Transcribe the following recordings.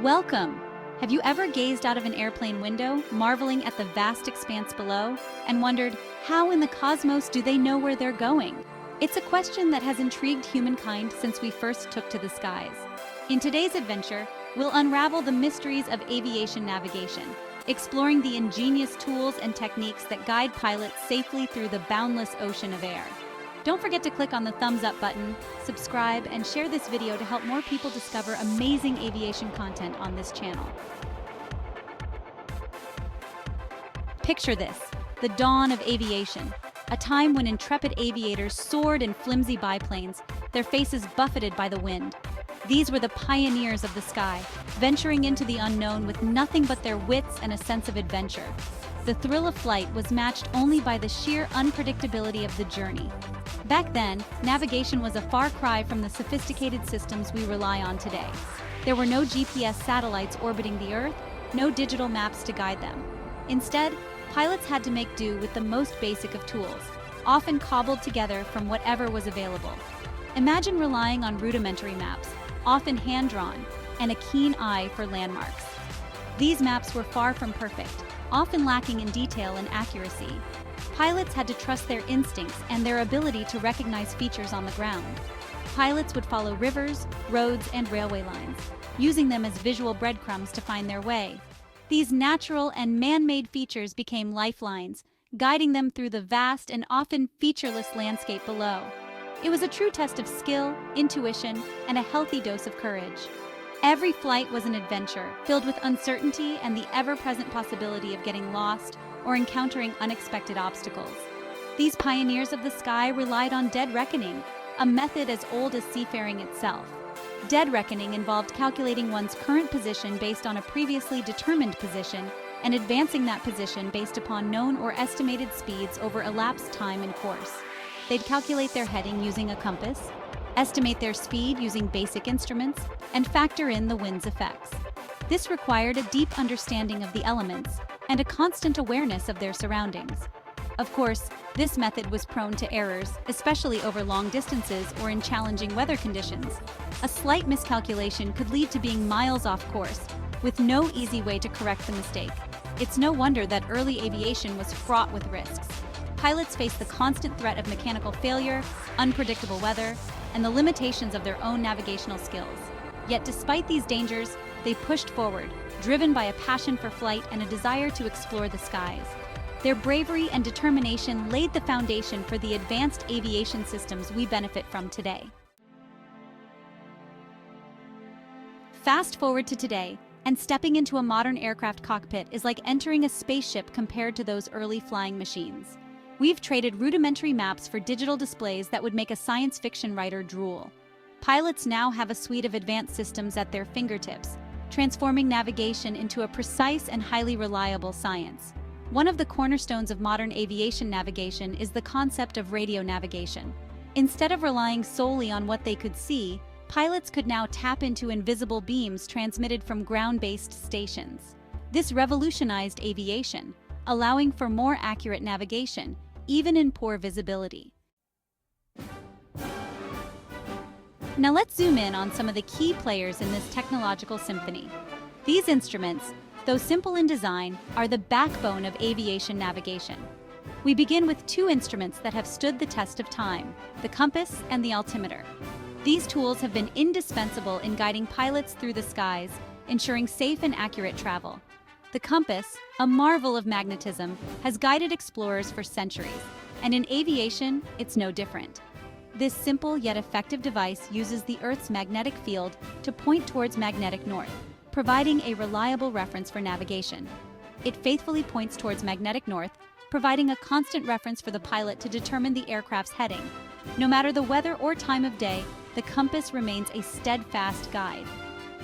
Welcome! Have you ever gazed out of an airplane window, marveling at the vast expanse below, and wondered, how in the cosmos do they know where they're going? It's a question that has intrigued humankind since we first took to the skies. In today's adventure, we'll unravel the mysteries of aviation navigation, exploring the ingenious tools and techniques that guide pilots safely through the boundless ocean of air. Don't forget to click on the thumbs up button, subscribe, and share this video to help more people discover amazing aviation content on this channel. Picture this, the dawn of aviation, a time when intrepid aviators soared in flimsy biplanes, their faces buffeted by the wind. These were the pioneers of the sky, venturing into the unknown with nothing but their wits and a sense of adventure. The thrill of flight was matched only by the sheer unpredictability of the journey. Back then, navigation was a far cry from the sophisticated systems we rely on today. There were no GPS satellites orbiting the Earth, no digital maps to guide them. Instead, pilots had to make do with the most basic of tools, often cobbled together from whatever was available. Imagine relying on rudimentary maps, often hand-drawn, and a keen eye for landmarks. These maps were far from perfect, often lacking in detail and accuracy. Pilots had to trust their instincts and their ability to recognize features on the ground. Pilots would follow rivers, roads, and railway lines, using them as visual breadcrumbs to find their way. These natural and man-made features became lifelines, guiding them through the vast and often featureless landscape below. It was a true test of skill, intuition, and a healthy dose of courage. Every flight was an adventure, filled with uncertainty and the ever-present possibility of getting lost or encountering unexpected obstacles. These pioneers of the sky relied on dead reckoning, a method as old as seafaring itself. Dead reckoning involved calculating one's current position based on a previously determined position and advancing that position based upon known or estimated speeds over elapsed time and course. They'd calculate their heading using a compass, estimate their speed using basic instruments, and factor in the wind's effects. This required a deep understanding of the elements and a constant awareness of their surroundings. Of course, this method was prone to errors, especially over long distances or in challenging weather conditions. A slight miscalculation could lead to being miles off course, with no easy way to correct the mistake. It's no wonder that early aviation was fraught with risks. Pilots faced the constant threat of mechanical failure, unpredictable weather, and the limitations of their own navigational skills. Yet despite these dangers, they pushed forward, driven by a passion for flight and a desire to explore the skies. Their bravery and determination laid the foundation for the advanced aviation systems we benefit from today. Fast forward to today, and stepping into a modern aircraft cockpit is like entering a spaceship compared to those early flying machines. We've traded rudimentary maps for digital displays that would make a science fiction writer drool. Pilots now have a suite of advanced systems at their fingertips, transforming navigation into a precise and highly reliable science. One of the cornerstones of modern aviation navigation is the concept of radio navigation. Instead of relying solely on what they could see, pilots could now tap into invisible beams transmitted from ground-based stations. This revolutionized aviation, allowing for more accurate navigation, even in poor visibility. Now let's zoom in on some of the key players in this technological symphony. These instruments, though simple in design, are the backbone of aviation navigation. We begin with two instruments that have stood the test of time, the compass and the altimeter. These tools have been indispensable in guiding pilots through the skies, ensuring safe and accurate travel. The compass, a marvel of magnetism, has guided explorers for centuries, and in aviation, it's no different. This simple yet effective device uses the Earth's magnetic field to point towards magnetic north, providing a reliable reference for navigation. It faithfully points towards magnetic north, providing a constant reference for the pilot to determine the aircraft's heading. No matter the weather or time of day, the compass remains a steadfast guide.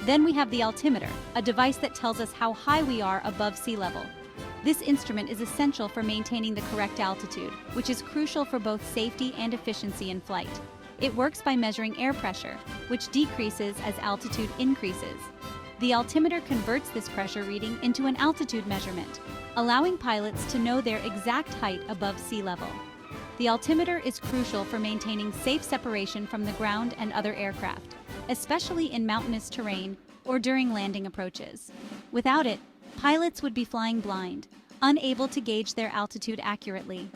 Then we have the altimeter, a device that tells us how high we are above sea level. This instrument is essential for maintaining the correct altitude, which is crucial for both safety and efficiency in flight. It works by measuring air pressure, which decreases as altitude increases. The altimeter converts this pressure reading into an altitude measurement, allowing pilots to know their exact height above sea level. The altimeter is crucial for maintaining safe separation from the ground and other aircraft, especially in mountainous terrain or during landing approaches. Without it, pilots would be flying blind, unable to gauge their altitude accurately.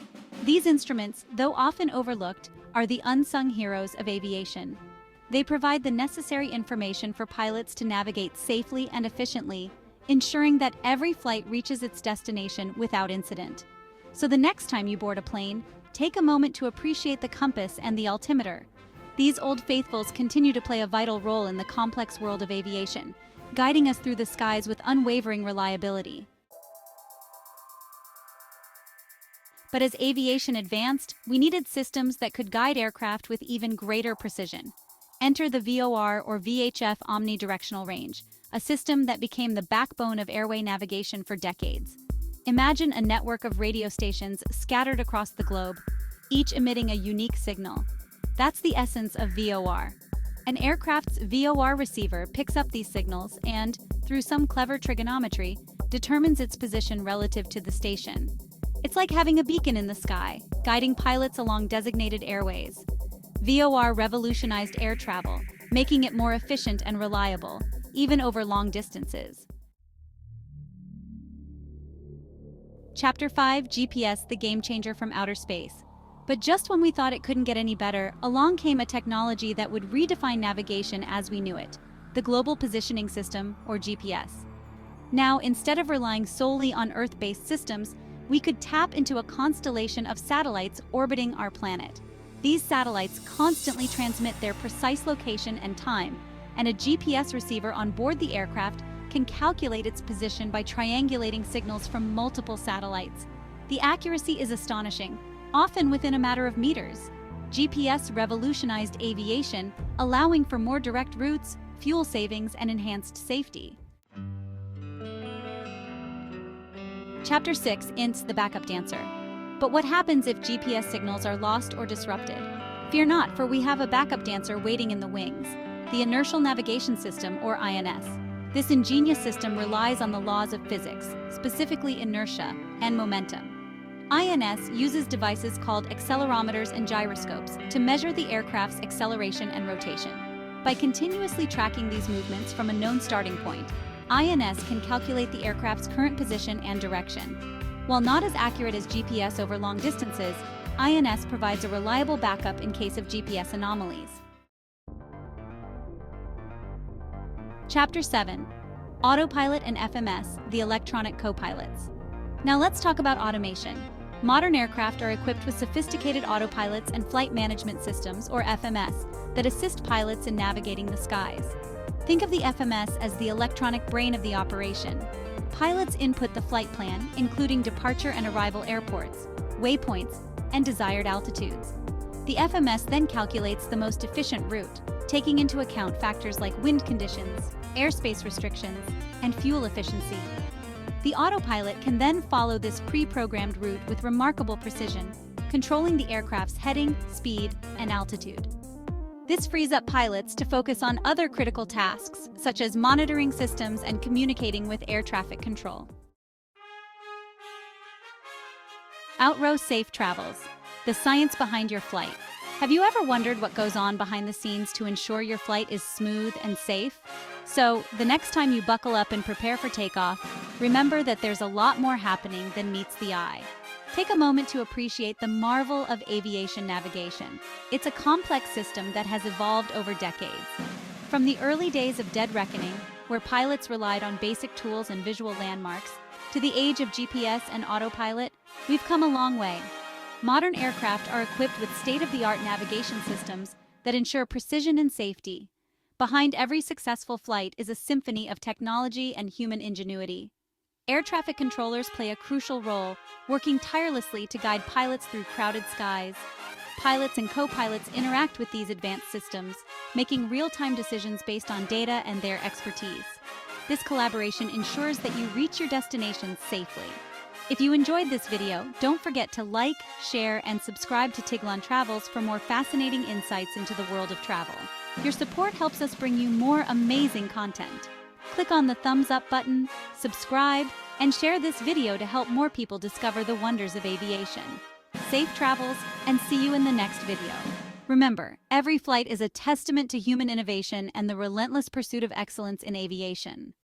These instruments, though often overlooked, are the unsung heroes of aviation. They provide the necessary information for pilots to navigate safely and efficiently, ensuring that every flight reaches its destination without incident. So the next time you board a plane, take a moment to appreciate the compass and the altimeter. These old faithfuls continue to play a vital role in the complex world of aviation, guiding us through the skies with unwavering reliability. But as aviation advanced, we needed systems that could guide aircraft with even greater precision. Enter the VOR or VHF Omnidirectional Range, a system that became the backbone of airway navigation for decades. Imagine a network of radio stations scattered across the globe, each emitting a unique signal. That's the essence of VOR. An aircraft's VOR receiver picks up these signals and, through some clever trigonometry, determines its position relative to the station. It's like having a beacon in the sky, guiding pilots along designated airways. VOR revolutionized air travel, making it more efficient and reliable, even over long distances. Chapter 5: GPS, the game changer from outer space. But just when we thought it couldn't get any better, along came a technology that would redefine navigation as we knew it: the Global Positioning System, or GPS. Now, instead of relying solely on Earth-based systems, we could tap into a constellation of satellites orbiting our planet. These satellites constantly transmit their precise location and time, and a GPS receiver on board the aircraft can calculate its position by triangulating signals from multiple satellites. The accuracy is astonishing, often within a matter of meters. GPS revolutionized aviation, allowing for more direct routes, fuel savings, and enhanced safety. Chapter 6: INS, the backup dancer. But what happens if GPS signals are lost or disrupted? Fear not, for we have a backup dancer waiting in the wings: the Inertial Navigation System, or INS. This ingenious system relies on the laws of physics, specifically inertia and momentum. INS uses devices called accelerometers and gyroscopes to measure the aircraft's acceleration and rotation. By continuously tracking these movements from a known starting point, INS can calculate the aircraft's current position and direction. While not as accurate as GPS over long distances, INS provides a reliable backup in case of GPS anomalies. Chapter 7: Autopilot and FMS, the electronic co-pilots. Now let's talk about automation. Modern aircraft are equipped with sophisticated autopilots and flight management systems, or FMS, that assist pilots in navigating the skies. Think of the FMS as the electronic brain of the operation. Pilots input the flight plan, including departure and arrival airports, waypoints, and desired altitudes. The FMS then calculates the most efficient route, taking into account factors like wind conditions, airspace restrictions, and fuel efficiency. The autopilot can then follow this pre-programmed route with remarkable precision, controlling the aircraft's heading, speed, and altitude. This frees up pilots to focus on other critical tasks, such as monitoring systems and communicating with air traffic control. Outrow Safe Travels, the science behind your flight. Have you ever wondered what goes on behind the scenes to ensure your flight is smooth and safe? So, the next time you buckle up and prepare for takeoff, remember that there's a lot more happening than meets the eye. Take a moment to appreciate the marvel of aviation navigation. It's a complex system that has evolved over decades. From the early days of dead reckoning, where pilots relied on basic tools and visual landmarks, to the age of GPS and autopilot, we've come a long way. Modern aircraft are equipped with state-of-the-art navigation systems that ensure precision and safety. Behind every successful flight is a symphony of technology and human ingenuity. Air traffic controllers play a crucial role, working tirelessly to guide pilots through crowded skies. Pilots and co-pilots interact with these advanced systems, making real-time decisions based on data and their expertise. This collaboration ensures that you reach your destination safely. If you enjoyed this video, don't forget to like, share, and subscribe to Tiglon Travels for more fascinating insights into the world of travel. Your support helps us bring you more amazing content. Click on the thumbs up button, subscribe, and share this video to help more people discover the wonders of aviation. Safe travels, and see you in the next video. Remember, every flight is a testament to human innovation and the relentless pursuit of excellence in aviation.